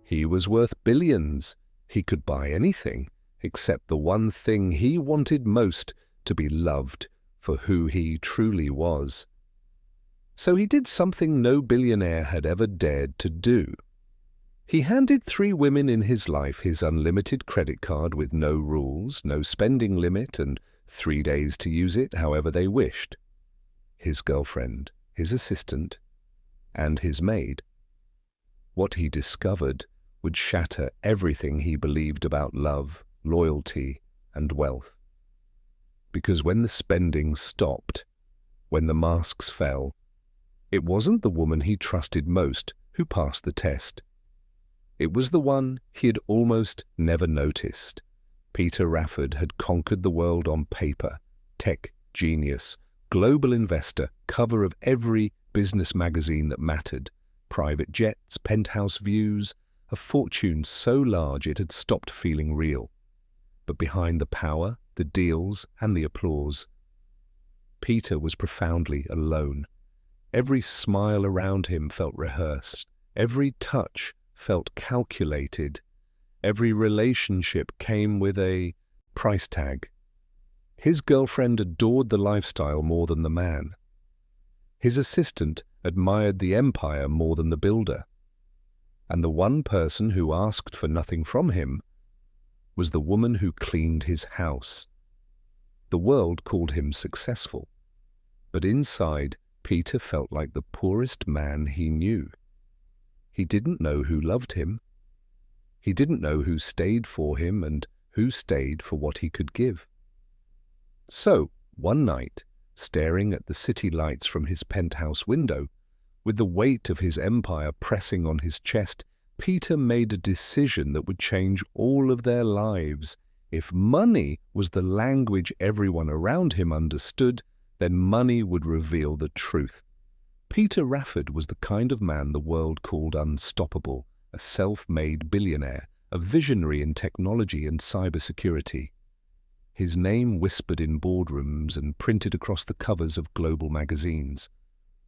He was worth billions. He could buy anything, except the one thing he wanted most, to be loved for who he truly was. So he did something no billionaire had ever dared to do. He handed 3 women in his life his unlimited credit card with no rules, no spending limit, and 3 days to use it however they wished. His girlfriend, his assistant, and his maid. What he discovered would shatter everything he believed about love, loyalty, and wealth. Because when the spending stopped, when the masks fell, it wasn't the woman he trusted most who passed the test. It was the one he had almost never noticed. Peter Rafford had conquered the world on paper, tech genius, global investor, cover of every business magazine that mattered, private jets, penthouse views, a fortune so large it had stopped feeling real. But behind the power, the deals, and the applause, Peter was profoundly alone. Every smile around him felt rehearsed. Every touch felt calculated. Every relationship came with a price tag. His girlfriend adored the lifestyle more than the man. His assistant admired the empire more than the builder. And the one person who asked for nothing from him was the woman who cleaned his house. The world called him successful, but inside, Peter felt like the poorest man he knew. He didn't know who loved him. He didn't know who stayed for him and who stayed for what he could give. So, one night, staring at the city lights from his penthouse window, with the weight of his empire pressing on his chest, Peter made a decision that would change all of their lives. If money was the language everyone around him understood, then money would reveal the truth. Peter Rafford was the kind of man the world called unstoppable, a self-made billionaire, a visionary in technology and cybersecurity. His name whispered in boardrooms and printed across the covers of global magazines.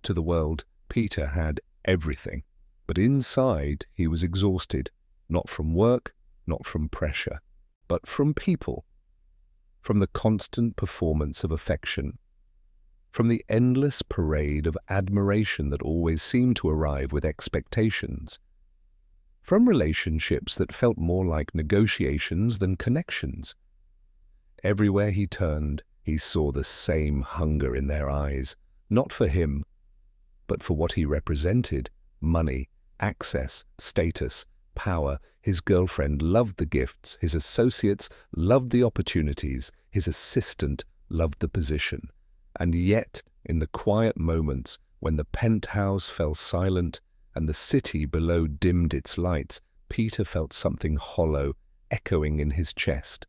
To the world, Peter had everything, but inside he was exhausted, not from work, not from pressure, but from people, from the constant performance of affection, from the endless parade of admiration that always seemed to arrive with expectations, from relationships that felt more like negotiations than connections. Everywhere he turned, he saw the same hunger in their eyes, not for him, but for what he represented: money, access, status, power. His girlfriend loved the gifts, his associates loved the opportunities, his assistant loved the position. And yet, in the quiet moments when the penthouse fell silent and the city below dimmed its lights, Peter felt something hollow echoing in his chest.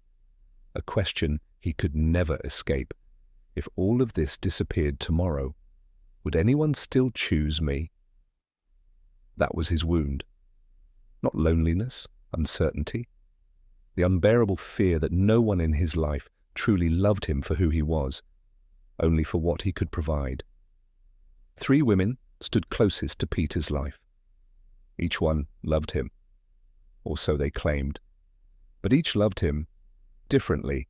A question he could never escape. If all of this disappeared tomorrow, would anyone still choose me? That was his wound. Not loneliness, uncertainty. The unbearable fear that no one in his life truly loved him for who he was, only for what he could provide. 3 women stood closest to Peter's life. Each one loved him, or so they claimed. But each loved him differently.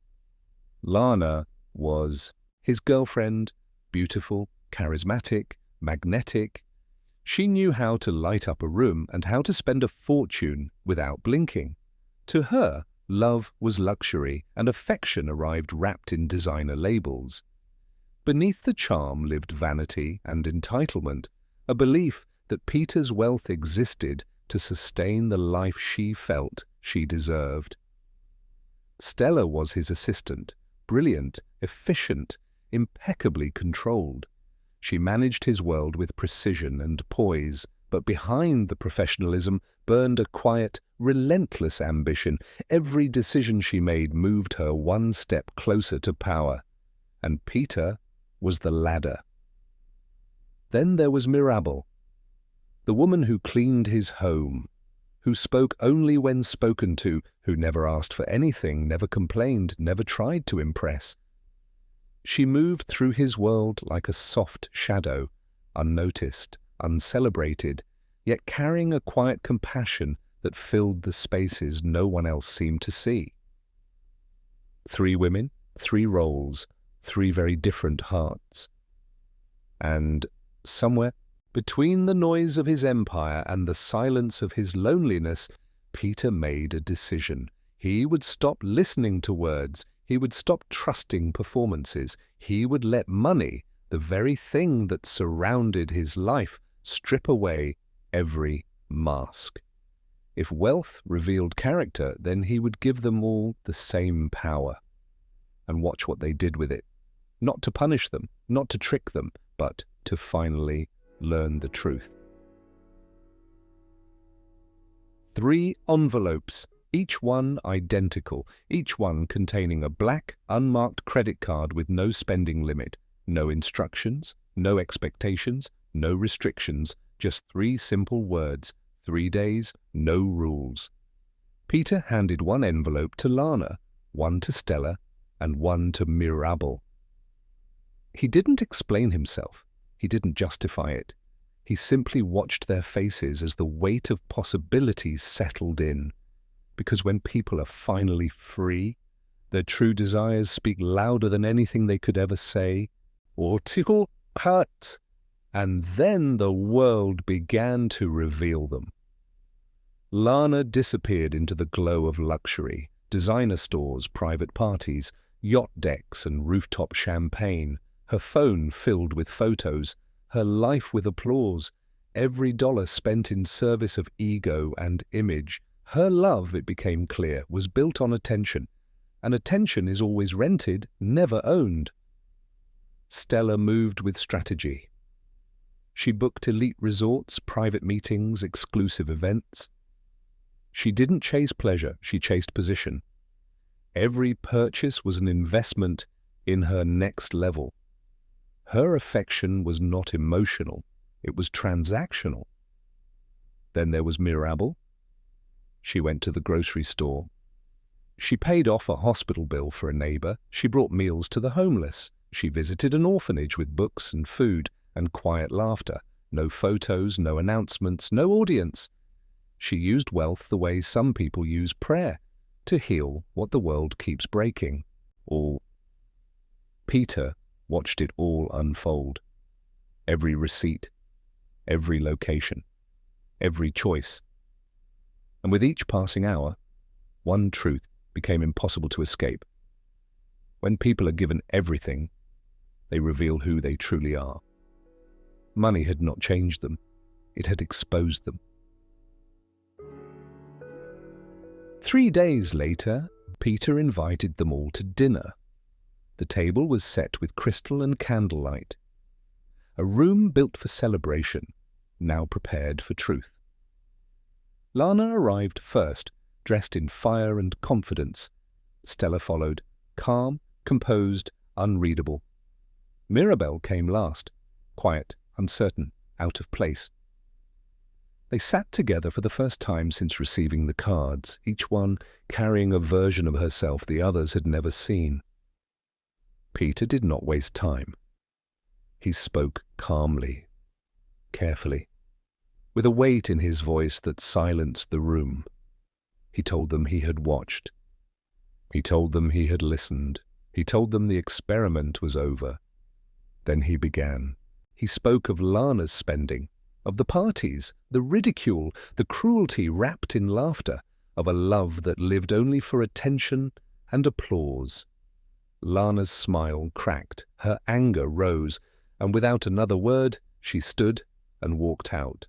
Lana was his girlfriend, beautiful, charismatic, magnetic. She knew how to light up a room and how to spend a fortune without blinking. To her, love was luxury, and affection arrived wrapped in designer labels. Beneath the charm lived vanity and entitlement, a belief that Peter's wealth existed to sustain the life she felt she deserved. Stella was his assistant, brilliant, efficient, impeccably controlled. She managed his world with precision and poise, but behind the professionalism burned a quiet, relentless ambition. Every decision she made moved her one step closer to power, and Peter was the ladder. Then there was Mirabel, the woman who cleaned his home, who spoke only when spoken to, who never asked for anything, never complained, never tried to impress. She moved through his world like a soft shadow, unnoticed, uncelebrated, yet carrying a quiet compassion that filled the spaces no one else seemed to see. 3 women, 3 roles, 3 very different hearts. And somewhere between the noise of his empire and the silence of his loneliness, Peter made a decision. He would stop listening to words. He would stop trusting performances. He would let money, the very thing that surrounded his life, strip away every mask. If wealth revealed character, then he would give them all the same power. And watch what they did with it. Not to punish them, not to trick them, but to finally learn the truth. 3 envelopes, each one identical, each one containing a black, unmarked credit card with no spending limit, no instructions, no expectations, no restrictions, just 3 simple words, 3 days, no rules. Peter handed 1 envelope to Lana, 1 to Stella, and 1 to Mirabel. He didn't explain himself. He didn't justify it. He simply watched their faces as the weight of possibilities settled in. Because when people are finally free, their true desires speak louder than anything they could ever say or to hurt. And then the world began to reveal them. Lana disappeared into the glow of luxury, designer stores, private parties, yacht decks and rooftop champagne, her phone filled with photos, her life with applause, every dollar spent in service of ego and image. Her love, it became clear, was built on attention, and attention is always rented, never owned. Stella moved with strategy. She booked elite resorts, private meetings, exclusive events. She didn't chase pleasure, she chased position. Every purchase was an investment in her next level. Her affection was not emotional, it was transactional. Then there was Mirabel. She went to the grocery store. She paid off a hospital bill for a neighbor. She brought meals to the homeless. She visited an orphanage with books and food and quiet laughter. No photos, no announcements, no audience. She used wealth the way some people use prayer, to heal what the world keeps breaking. Peter watched it all unfold. Every receipt, every location, every choice. And with each passing hour, one truth became impossible to escape. When people are given everything, they reveal who they truly are. Money had not changed them, it had exposed them. 3 days later, Peter invited them all to dinner. The table was set with crystal and candlelight. A room built for celebration, now prepared for truth. Lana arrived first, dressed in fire and confidence. Stella followed, calm, composed, unreadable. Mirabel came last, quiet, uncertain, out of place. They sat together for the first time since receiving the cards, each one carrying a version of herself the others had never seen. Peter did not waste time. He spoke calmly, carefully, with a weight in his voice that silenced the room. He told them he had watched. He told them he had listened. He told them the experiment was over. Then he began. He spoke of Lana's spending, of the parties, the ridicule, the cruelty wrapped in laughter, of a love that lived only for attention and applause. Lana's smile cracked, her anger rose, and without another word, she stood and walked out.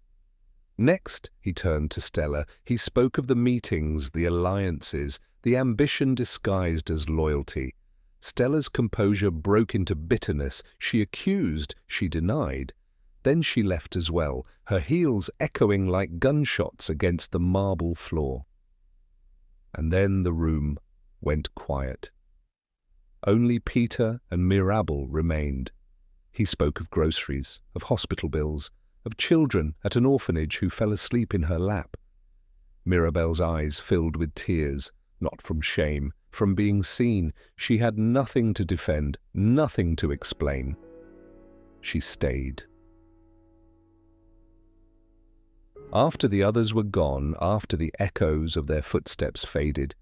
Next, he turned to Stella. He spoke of the meetings, the alliances, the ambition disguised as loyalty. Stella's composure broke into bitterness. She accused, she denied. Then she left as well, her heels echoing like gunshots against the marble floor. And then the room went quiet. Only Peter and Mirabel remained. He spoke of groceries, of hospital bills, of children at an orphanage who fell asleep in her lap. Mirabel's eyes filled with tears, not from shame, from being seen. She had nothing to defend, nothing to explain. She stayed. After the others were gone, after the echoes of their footsteps faded,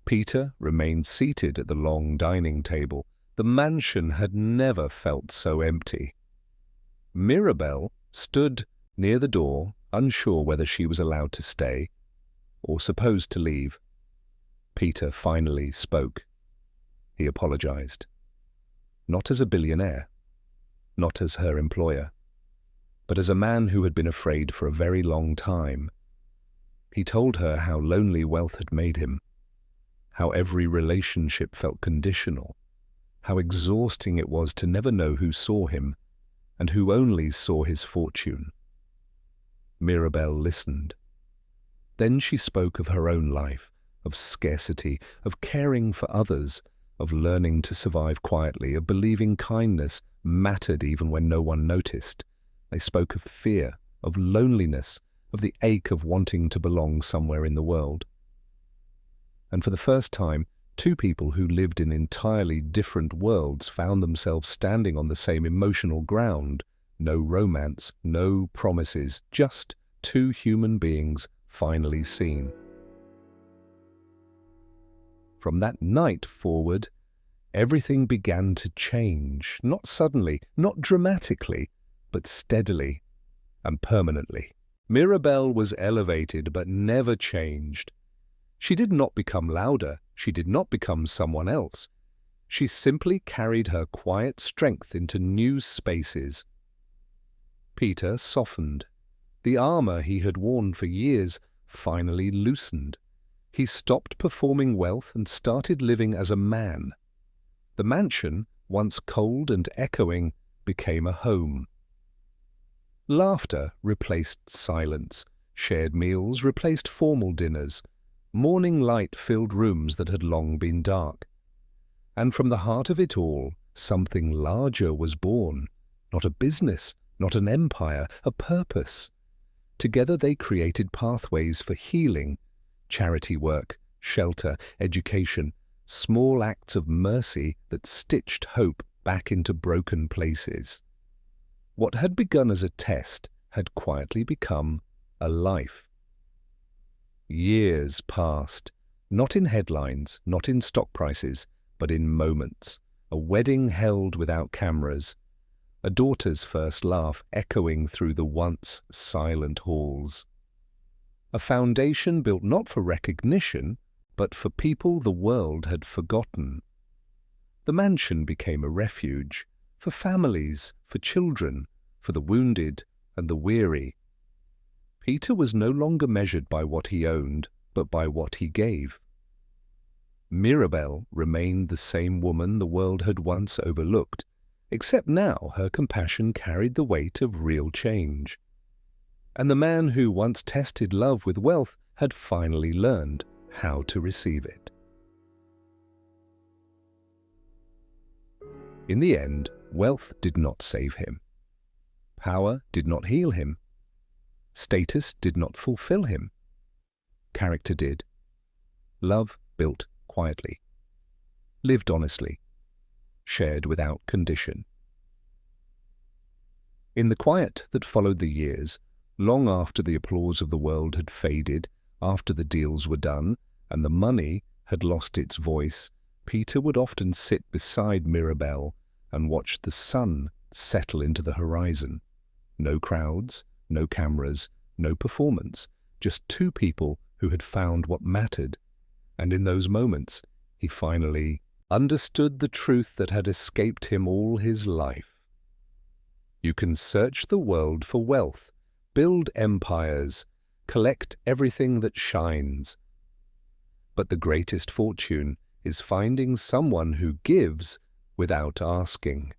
Peter remained seated at the long dining table. The mansion had never felt so empty. Mirabelle stood near the door, unsure whether she was allowed to stay or supposed to leave. Peter finally spoke. He apologized. Not as a billionaire, not as her employer, but as a man who had been afraid for a very long time. He told her how lonely wealth had made him, how every relationship felt conditional, how exhausting it was to never know who saw him and who only saw his fortune. Mirabelle listened. Then she spoke of her own life, of scarcity, of caring for others, of learning to survive quietly, of believing kindness mattered even when no one noticed. They spoke of fear, of loneliness, of the ache of wanting to belong somewhere in the world. And for the first time, two people who lived in entirely different worlds found themselves standing on the same emotional ground. No romance, no promises, just two human beings finally seen. From that night forward, everything began to change, not suddenly, not dramatically, but steadily and permanently. Mirabelle was elevated but never changed. She did not become louder, she did not become someone else. She simply carried her quiet strength into new spaces. Peter softened. The armor he had worn for years finally loosened. He stopped performing wealth and started living as a man. The mansion, once cold and echoing, became a home. Laughter replaced silence. Shared meals replaced formal dinners. Morning light filled rooms that had long been dark. And from the heart of it all, something larger was born. Not a business, not an empire, a purpose. Together they created pathways for healing, charity work, shelter, education, small acts of mercy that stitched hope back into broken places. What had begun as a test had quietly become a life. Years passed, not in headlines, not in stock prices, but in moments. A wedding held without cameras, a daughter's first laugh echoing through the once silent halls. A foundation built not for recognition, but for people the world had forgotten. The mansion became a refuge, for families, for children, for the wounded and the weary. Peter was no longer measured by what he owned, but by what he gave. Mirabelle remained the same woman the world had once overlooked, except now her compassion carried the weight of real change. And the man who once tested love with wealth had finally learned how to receive it. In the end, wealth did not save him. Power did not heal him. Status did not fulfill him. Character did. Love built quietly, lived honestly, shared without condition. In the quiet that followed the years, long after the applause of the world had faded, after the deals were done, and the money had lost its voice, Peter would often sit beside Mirabelle and watch the sun settle into the horizon. No crowds, no cameras, no performance, just two people who had found what mattered. And in those moments, he finally understood the truth that had escaped him all his life. You can search the world for wealth, build empires, collect everything that shines. But the greatest fortune is finding someone who gives without asking.